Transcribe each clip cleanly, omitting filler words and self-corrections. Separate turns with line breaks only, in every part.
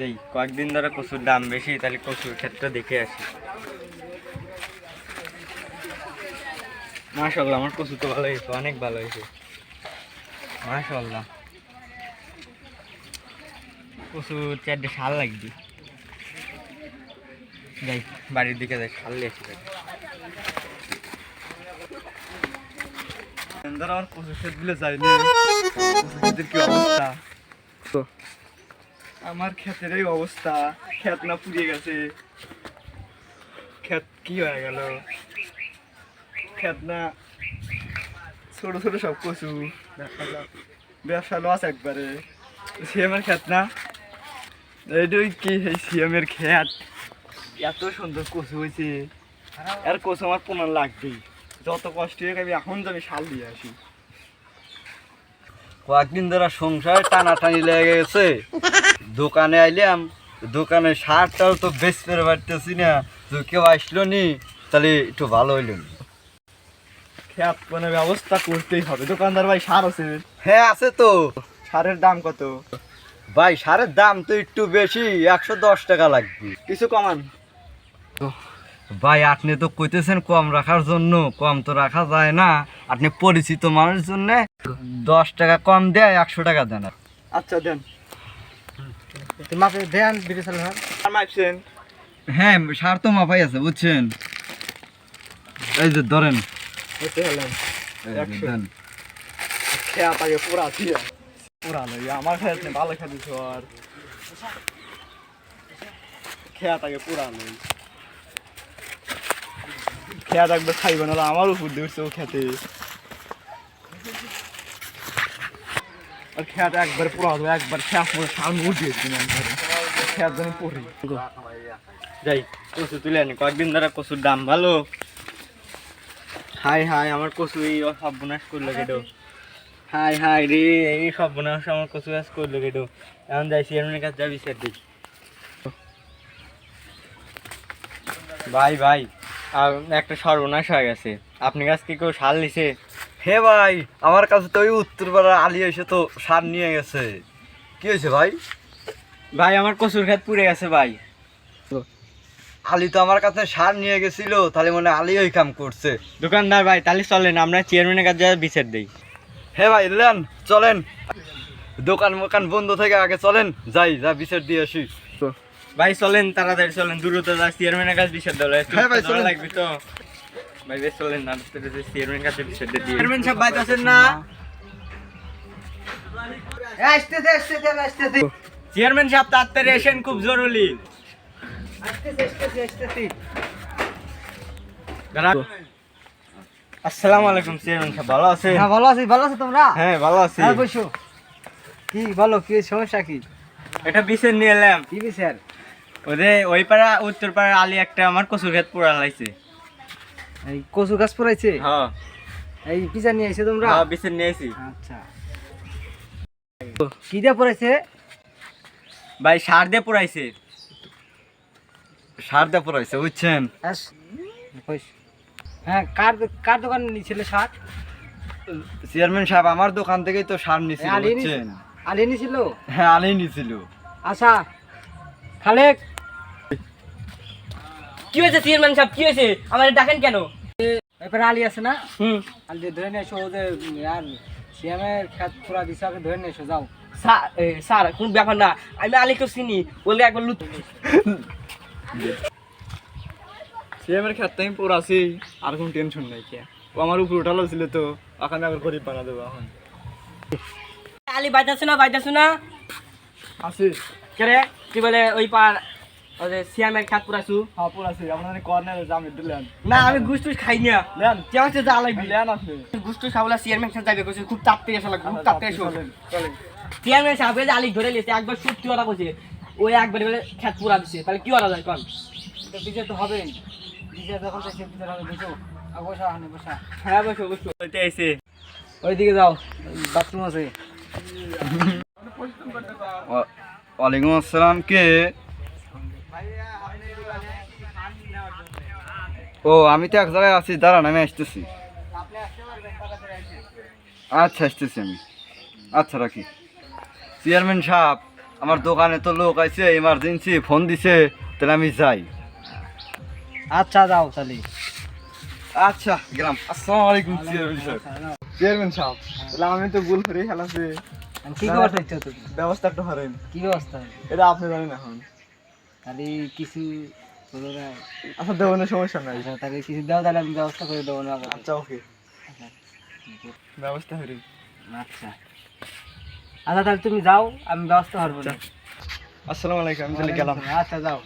দেই কয়েকদিন ধরে কচুর দাম বেশি, তাহলে কচুর ক্ষেত্রে দেখে আসি। মাশাআল্লাহ, আমার কচু তো ভালো হয়েছে, অনেক ভালো হয়েছে মাশাআল্লাহ। কচুর 4টে শাল লাগবে, যাই বাড়ির দিকে যাই, শাল নিয়ে আসি। আমার কচুর ক্ষেতগুলো যায়নি, কচুর কি অবস্থা। তো আমার ক্ষেতের এই অবস্থা, ক্ষেত না পুড়িয়ে গেছে, ক্ষেত কি হয়ে গেল, ক্ষেত না ছোট ছোট সব কচু, ব্যবসা লস একবারে। সিএমের ক্ষেত না, এইটাই কি এই সিএমের ক্ষেত, এত সুন্দর কচু হয়েছে, আর কচু আমার প্রমাণ লাগবেই, যত কষ্ট হয়ে গেছে এখন যাবে শাল দিয়ে আসি।
কয়েকদিন ধরে সংসার টানাটানি লেগে গেছে, দোকানে আইলাম, দোকানে সারটাও তো বেশ পেরে পারতেছি না, তো কেউ আসলো নি, তাহলে একটু ভালো হইল।
ক্ষেত মানে ব্যবস্থা করতেই হবে। দোকানদার ভাই সার আছে?
হ্যাঁ আছে তো।
সারের দাম কত
ভাই? সারের দাম তো একটু বেশি, 110 টাকা লাগবে।
কিছু কমান।
ভাই আপনি তো কইতেছেন কম রাখার জন্য, কম তো রাখা যায় না, আপনি পরিচিত মানুষের জন্য 10 টাকা কম দেয়, 100 টাকা দেন।
আচ্ছা দেন।
মাপে দেন বিড়ি চাল
আর মাপছেন?
হ্যাঁ সার তো মাপাই আছে বুঝছেন, এই যে ধরেন।
হতে হলেন
এই যে
100
দেন।
খেয়া তাকে পুরা দিয়ে পুরানো আমার খেয়াল নেই, ভালো খেয়া দিছ আর খেয়া তাকে পুরানো খেয়া থাকবে খাইবে না, আমার উপর দিয়ে উঠছে ও খেতে, আর খেয়াটা একবার পুরা হবে, একবার খেয়া পুরো সামনে উঠিয়েছি খেয়ার জন্য পড়ি। যাই কচু তুলে আনি, কয়েকদিন ধরে কচুর দাম ভালো। হাই হাই আমার কচু এই সর্বনাশ করলো কেটো, হাই হাই রে এই সর্বনাশ আমার কচু গাছ করলো কেটো। এখন যাই চেয়ারম্যানের কাছে যাবি স্যার দিই। ভাই ভাই আর একটা সর্বনাশ হয়ে গেছে, আপনি কাছে কি কেউ সার নিছে?
হে ভাই, আমার কাছে তো ওই উত্তরপাড়া আলী এসে তো সার নিয়ে গেছে। কি হয়েছে ভাই?
ভাই আমার কচুর ক্ষেত পুড়ে গেছে ভাই।
আলী তো আমার কাছে সার নিয়ে গেছিল, তাহলে মনে হয় আলী ওই কাম করছে।
দোকানদার ভাই তাহলে চলেন আমরা চেয়ারম্যানের কাছে যাই বিচার দিই।
হে ভাই লেন চলেন, দোকান মোকান বন্ধ থেকে আগে চলেন যাই, যা বিচার দিয়ে আসি।
ভাই চলেন তাড়াতাড়ি চলেন, দ্রুত যা চেয়ারম্যানের কাছে বিচার দেওয়া
হ্যাঁ ভাই, চলেন।
লাগবে তো। ভাই বেশ চলেন না, চেয়ারম্যানের কাছে বিচার দিয়ে দিই। চেয়ারম্যান সাহেব ভাই আছেন না?
আসতেছে
চেয়ারম্যান সাহেব তাড়াতাড়ি এসেন, খুব জরুরি। আসসালামু আলাইকুম চেয়ারম্যান সাহেব, ভালো আছেন?
হ্যাঁ ভালো আছি। ভালো আছো তোমরা?
হ্যাঁ ভালো আছি।
হ্যাঁ বসো। কি বলো, কি সমস্যা কি?
এটা বিচার নিয়ে এলাম।
কি বিচার?
ওই পাড়া উত্তর পাড়া আলী একটা আমার কচুর ক্ষেত পোড়া লাইছে।
এই কচু গাছ পড়াইছে?
হ্যাঁ
এই বিচার নিয়ে আইছো তোমরা?
হ্যাঁ বিচার নিয়ে আইছি।
আচ্ছা, কি দিয়ে পড়াইছে?
ভাই সার দিয়ে পোড়াইছে।
সার দেওয়া পড়াইছে বুঝছেন।
হ্যাঁ, কার কার দোকান নিয়েছিল সার?
চেয়ারম্যান সাহেব আমার দোকান থেকেই তো সার নিছিল
আলী
বুঝছেন।
আলী নিয়েছিল?
হ্যাঁ আলী নিছিল।
আচ্ছা খালেক,
কি হয়েছে চেয়ারম্যান সাহেব, কি হয়েছে? আমাদের ডাকেন কেন?
এরপরে আলী আছে না?
হুম
আলী ধরে নিয়ে এসো, ওদের আর সিএমের খেত পুরা দিছে, আগে ধরে নিয়ে এসো যাও।
স্যার কোন ব্যাপার না, আমি আলীকে চিনি, বলে একবার লুট।
সিএমের ক্ষেত্রে আমি পোড়াছি, আর কোনো টেনশন নাই। কে ও আমার উপর উঠালো ছিল তো, এখন আবার গরিব বানা দেবো। এখন
আলী বাইতাছে না, বাইতাছে না
আছি।
কে রে? কি বলে ওই পার ওই যে সিয়ামের খাত পুরাছু?
হ্যাঁ পোড়াছি, আপনার কর্নারে জামিন দিলেন
না আমি গুস্তুস খাই না।
লেন
কেমন হচ্ছে যা লাগবি?
লেন আপনি।
গুস্তুস খাবলা চেয়ারম্যান সাহেব যাবে কইছে, খুব তাড়াতাড়ি আসা লাগবে, খুব তাড়াতাড়ি এসো।
চলেন চলেন।
চেয়ারম্যান সাহেব যে আলী ধরে লিয়েছে, একবার সত্যি কথা কইছে, ওই একবার বলে খাত পুরা দিছে, তাহলে কি করা যায় কোন?
তো বিচার তো হবে, বিচার যখন তো সে বিচার হবে। বুঝো, বসা হানি বসা।
হ্যাঁ বসো বসো।
হইতে আইছে।
ওইদিকে যাও, বাথরুম আছে।
ওয়ালাইকুম আসসালাম। কে? ও আমি তো এক জায়গায় আছি, দাঁড়ান আমি আসতেছি। আচ্ছা আসতেছি আমি। আচ্ছা রাখি। চেয়ারম্যান সাহেব আমার দোকানে তো লোক আছে, এমার্জেন্সি ফোন দিছে, তাহলে আমি যাই।
আচ্ছা যাও তাহলে।
আচ্ছা গেলাম। আসসালামু আলাইকুম চেয়ারম্যান সাহেব।
চেয়ারম্যান সাহেব, তাহলে আমি তো ভুল করে খেলাছি,
কি খবর চাইছো তুমি?
ব্যবস্থা একটু হারেন।
কি ব্যবস্থা?
এটা আপনি জানেন এখন।
তাহলে কিছু বলো না।
আচ্ছা দেওয়ানের সমস্যা নাই।
আচ্ছা তাহলে কিছু দাও, তাহলে আমি ব্যবস্থা করে দেবো না।
আচ্ছা ওকে, ব্যবস্থা হারি।
আচ্ছা আচ্ছা তাহলে তুমি যাও, আমি ব্যবস্থা করবো না।
আসসালামু আলাইকুম, আমি তাহলে গেলাম।
আচ্ছা যাও।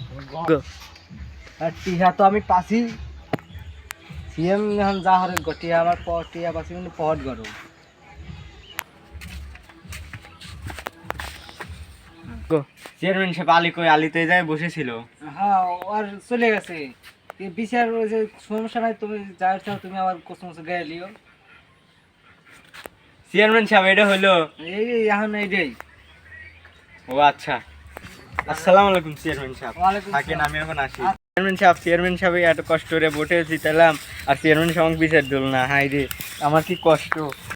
আর টিহা তো আমি পাছি, সিএম এখন যা হরে গটিয়া আমার টিহা পাছি কিন্তু পহট গরম।
চেয়ারম্যান সাহেব আলী কই? আলীতে যায় বসেছিল।
হ্যাঁ আর চলে গেছে। এই বিচার ওই যে সমস্যা নাই, তুমি যা চাও তুমি আবার কোসমস গায়ে লিও।
চেয়ারম্যান সাহেব এটা হলো?
এই এখন এইটাই।
ও আচ্ছা, আসসালামু আলাইকুম চেয়ারম্যান সাহেব।
ওয়ালাইকুম
থাকেন,
আসসালাম।
আমি এখন আসি। চেয়ারম্যান সাহেব এত কষ্ট করে ভোটে জিতালাম, আর চেয়ারম্যান সাহেব বিচার দিল না। হাই রে, আমার কি কষ্ট।